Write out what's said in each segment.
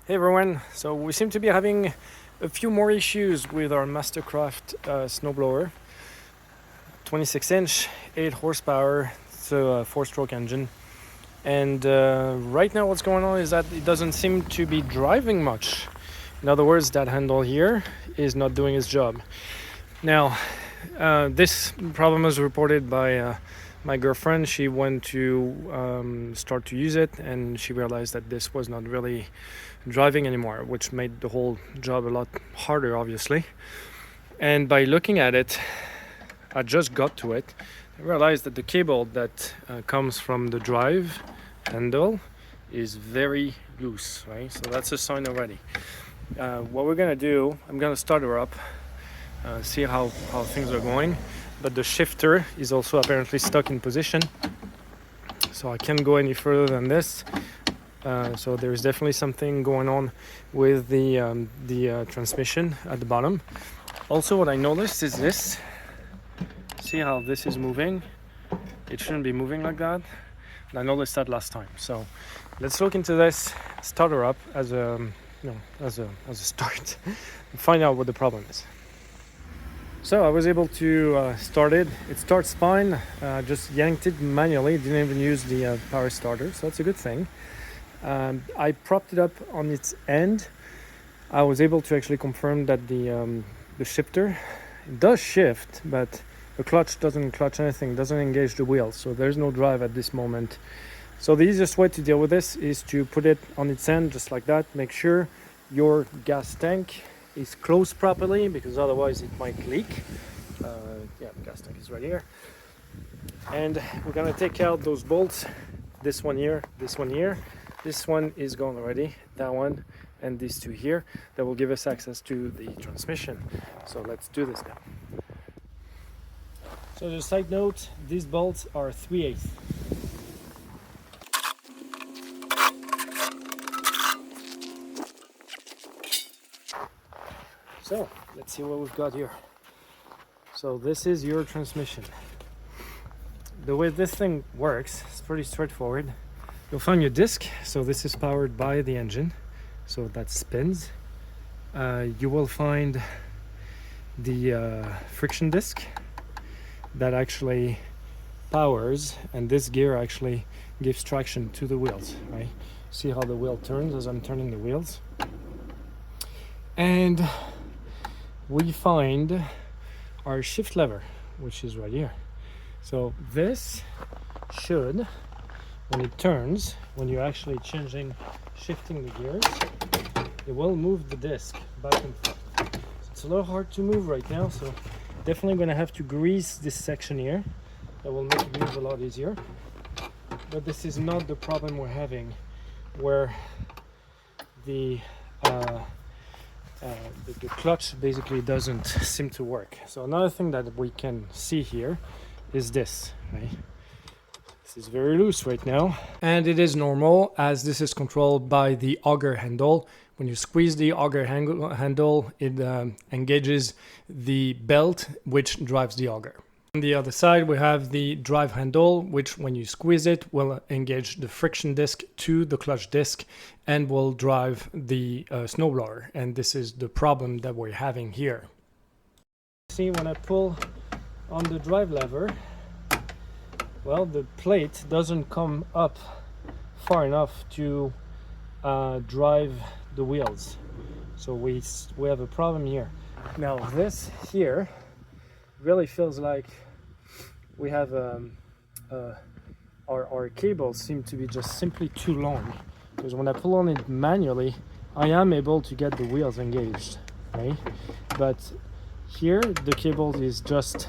Hey everyone, so we seem to be having a few more issues with our Mastercraft snowblower. 26 inch, 8 horsepower, so a 4-stroke engine. And right now what's going on is that it doesn't seem to be driving much. In other words, that handle here is not doing its job. Now, this problem was reported by my girlfriend. She went to start to use it and she realized that this was not really driving anymore, which made the whole job a lot harder, obviously. And by looking at it, I just got to it. I realized that the cable that comes from the drive handle is very loose, right? So that's a sign already. What we're gonna do, I'm gonna start her up, see how things are going. But the shifter is also apparently stuck in position, so I can't go any further than this. So there's definitely something going on with the transmission at the bottom. Also, what I noticed is this. See how this is moving? It shouldn't be moving like that. And I noticed that last time. So let's look into this, start her up as a start, and find out what the problem is. So I was able to start it. It starts fine. Just yanked it manually. Didn't even use the power starter, so that's a good thing. I propped it up on its end. I was able to actually confirm that the shifter does shift, but the clutch doesn't clutch anything, doesn't engage the wheels, so there's no drive at this moment. So the easiest way to deal with this is to put it on its end just like that. Make sure your gas tank is closed properly, because otherwise it might leak. The gas tank is right here. And we're gonna take out those bolts. This one here, this one here. This one is gone already, that one, and these two here. That will give us access to the transmission. So let's do this now. So as a side note, these bolts are 3/8. So let's see what we've got here. So this is your transmission. The way this thing works is pretty straightforward. You'll find your disc. So this is powered by the engine, so that spins. You will find the friction disc that actually powers, and this gear actually gives traction to the wheels, right? See how the wheel turns as I'm turning the wheels. And we find our shift lever, which is right here. So this should, when it turns, when you're actually shifting the gears, it will move the disc back and forth. It's a little hard to move right now, so definitely going to have to grease this section here. That will make it move a lot easier. But this is not the problem we're having, where the clutch basically doesn't seem to work. So another thing that we can see here is this, right? This is very loose right now, and it is normal as this is controlled by the auger handle. When you squeeze the auger handle, it engages the belt which drives the auger. On the other side, we have the drive handle, which when you squeeze it will engage the friction disc to the clutch disc and will drive the snowblower. And this is the problem that we're having here. See, when I pull on the drive lever, well, the plate doesn't come up far enough to drive the wheels. So we have a problem here. Now this here really feels like we have our cables seem to be just simply too long, because when I pull on it manually, I am able to get the wheels engaged, right? But here the cable is just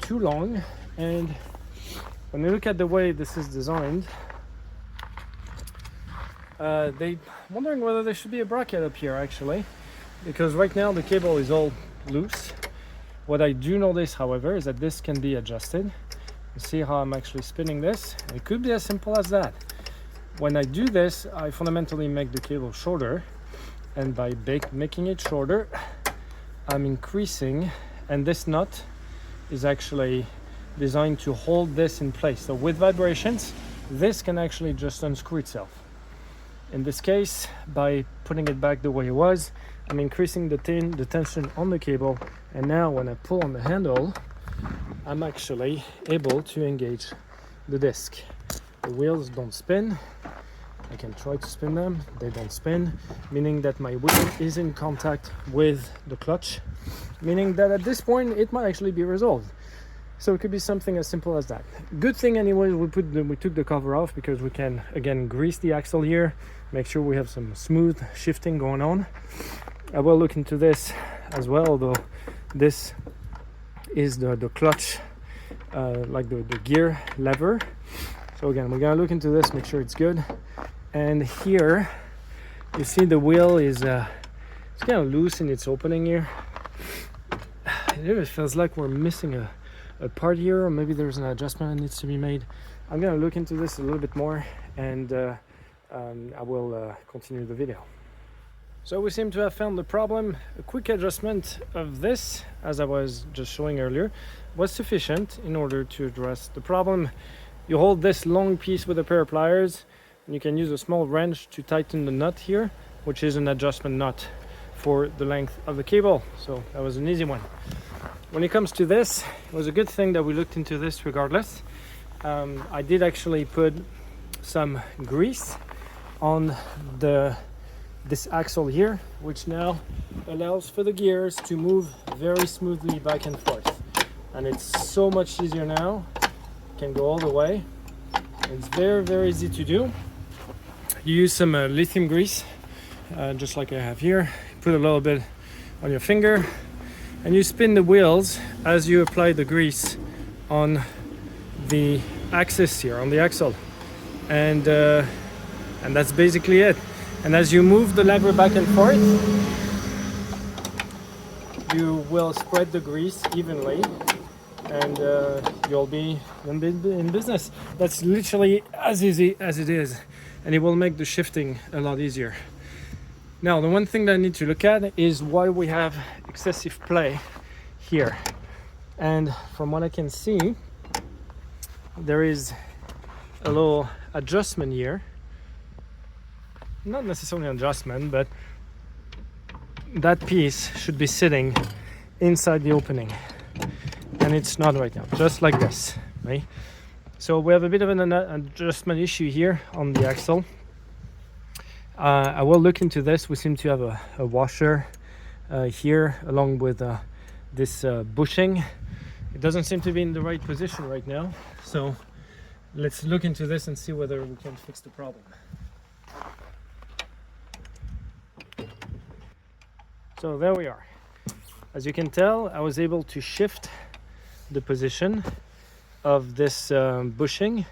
too long, and when you look at the way this is designed, they wondering whether there should be a bracket up here actually, because right now the cable is all loose. What I do notice, however, is that this can be adjusted. You see how I'm actually spinning this? It could be as simple as that. When I do this, I fundamentally make the cable shorter, and by making it shorter, I'm increasing, and this nut is actually designed to hold this in place. So with vibrations, this can actually just unscrew itself. In this case, by putting it back the way it was, I'm increasing the tension on the cable, and now when I pull on the handle, I'm actually able to engage the disc. The wheels don't spin. I can try to spin them, they don't spin, meaning that my wheel is in contact with the clutch, meaning that at this point it might actually be resolved. So it could be something as simple as that. Good thing anyway, we took the cover off, because we can again grease the axle here, make sure we have some smooth shifting going on. I will look into this as well, though. This is the clutch, like the gear lever. So again, we're gonna look into this, make sure it's good. And here you see the wheel is it's kind of loose in its opening here. It feels like we're missing a part here, or maybe there's an adjustment that needs to be made. I'm gonna look into this a little bit more, and I will continue the video. So we seem to have found the problem. A quick adjustment of this, as I was just showing earlier, was sufficient in order to address the problem. You hold this long piece with a pair of pliers, and you can use a small wrench to tighten the nut here, which is an adjustment nut for the length of the cable. So that was an easy one. When it comes to this, it was a good thing that we looked into this regardless. I did actually put some grease on this axle here, which now allows for the gears to move very smoothly back and forth. And it's so much easier now. Can go all the way. It's very, very easy to do. You use some lithium grease, just like I have here. Put a little bit on your finger, and you spin the wheels as you apply the grease on the axis here, on the axle, and that's basically it. And as you move the lever back and forth, you will spread the grease evenly, and you'll be in business. That's literally as easy as it is, and it will make the shifting a lot easier. Now, the one thing that I need to look at is why we have excessive play here. And from what I can see, there is a little adjustment here. Not necessarily an adjustment, but that piece should be sitting inside the opening. And it's not right now, just like this, right? So we have a bit of an adjustment issue here on the axle. I will look into this. We seem to have a washer here along with this bushing. It doesn't seem to be in the right position right now. So let's look into this and see whether we can fix the problem. So there we are. As you can tell, I was able to shift the position of this bushing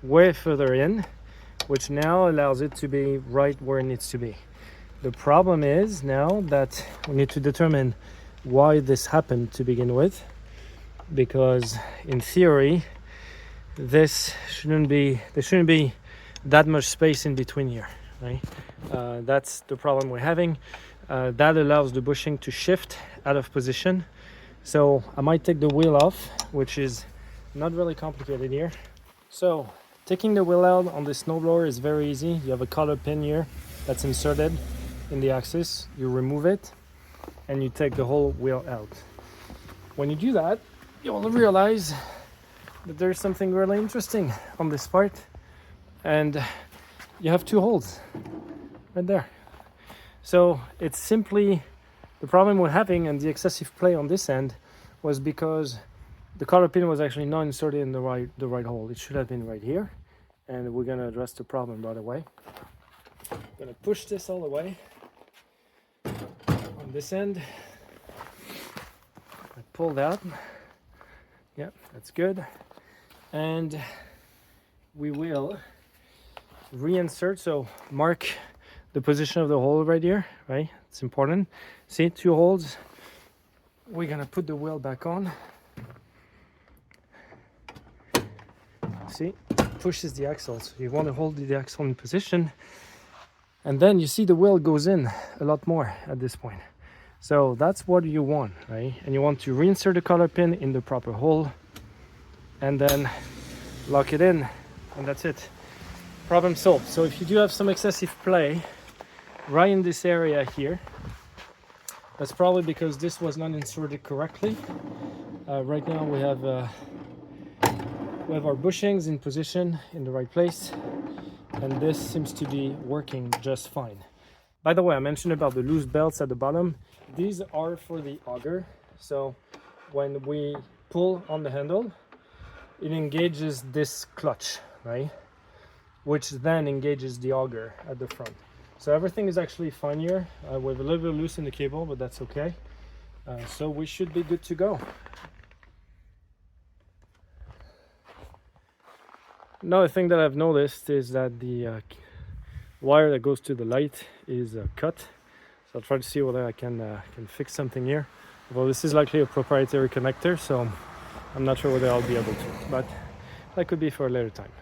way further in, which now allows it to be right where it needs to be. The problem is now that we need to determine why this happened to begin with, because in theory there shouldn't be that much space in between here, right? That's the problem we're having. That allows the bushing to shift out of position. So I might take the wheel off, which is not really complicated here. So taking the wheel out on the snowblower is very easy. You have a collar pin here that's inserted in the axis. You remove it and you take the whole wheel out. When you do that, you'll realize that there's something really interesting on this part, and you have two holes right there. So it's simply the problem we're having, and the excessive play on this end was because the collar pin was actually not inserted in the right hole. It should have been right here, and we're gonna address the problem right away. I'm gonna push this all the way on this end. I pull that. Yeah, that's good. And we will reinsert, so mark the position of the hole right here, right? It's important. See, two holes. We're gonna put the wheel back on. See, pushes the axle. So you want to hold the axle in position, and then you see the wheel goes in a lot more at this point. So that's what you want, right? And you want to reinsert the collar pin in the proper hole, and then lock it in, and that's it. problem solved. So if you do have some excessive play right in this area here, that's probably because this was not inserted correctly. Right now we have our bushings in position in the right place, and this seems to be working just fine. By the way, I mentioned about the loose belts at the bottom. These are for the auger. So when we pull on the handle, it engages this clutch, right? Which then engages the auger at the front. So everything is actually fine here. We have a little bit loose in the cable, but that's okay. So we should be good to go. Another thing that I've noticed is that the wire that goes to the light is cut. So I'll try to see whether I can fix something here. Well, this is likely a proprietary connector, so I'm not sure whether I'll be able to, but that could be for a later time.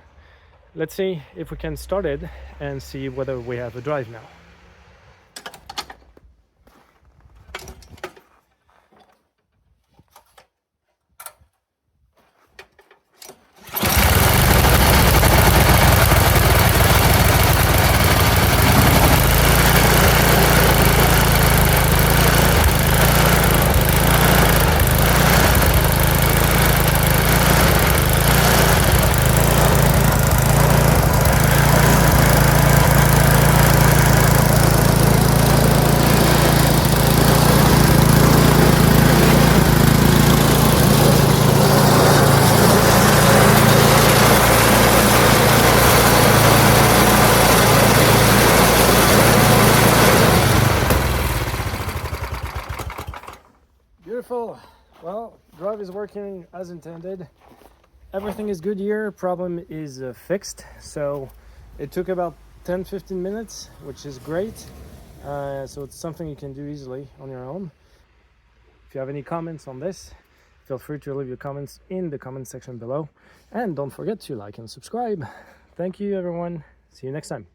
Let's see if we can start it and see whether we have a drive now. Beautiful. Well, drive is working as intended. Everything is good here. Problem is fixed. So it took about 10-15 minutes, which is great. So it's something you can do easily on your own. If you have any comments on this, feel free to leave your comments in the comment section below. And don't forget to like and subscribe. Thank you, everyone. See you next time.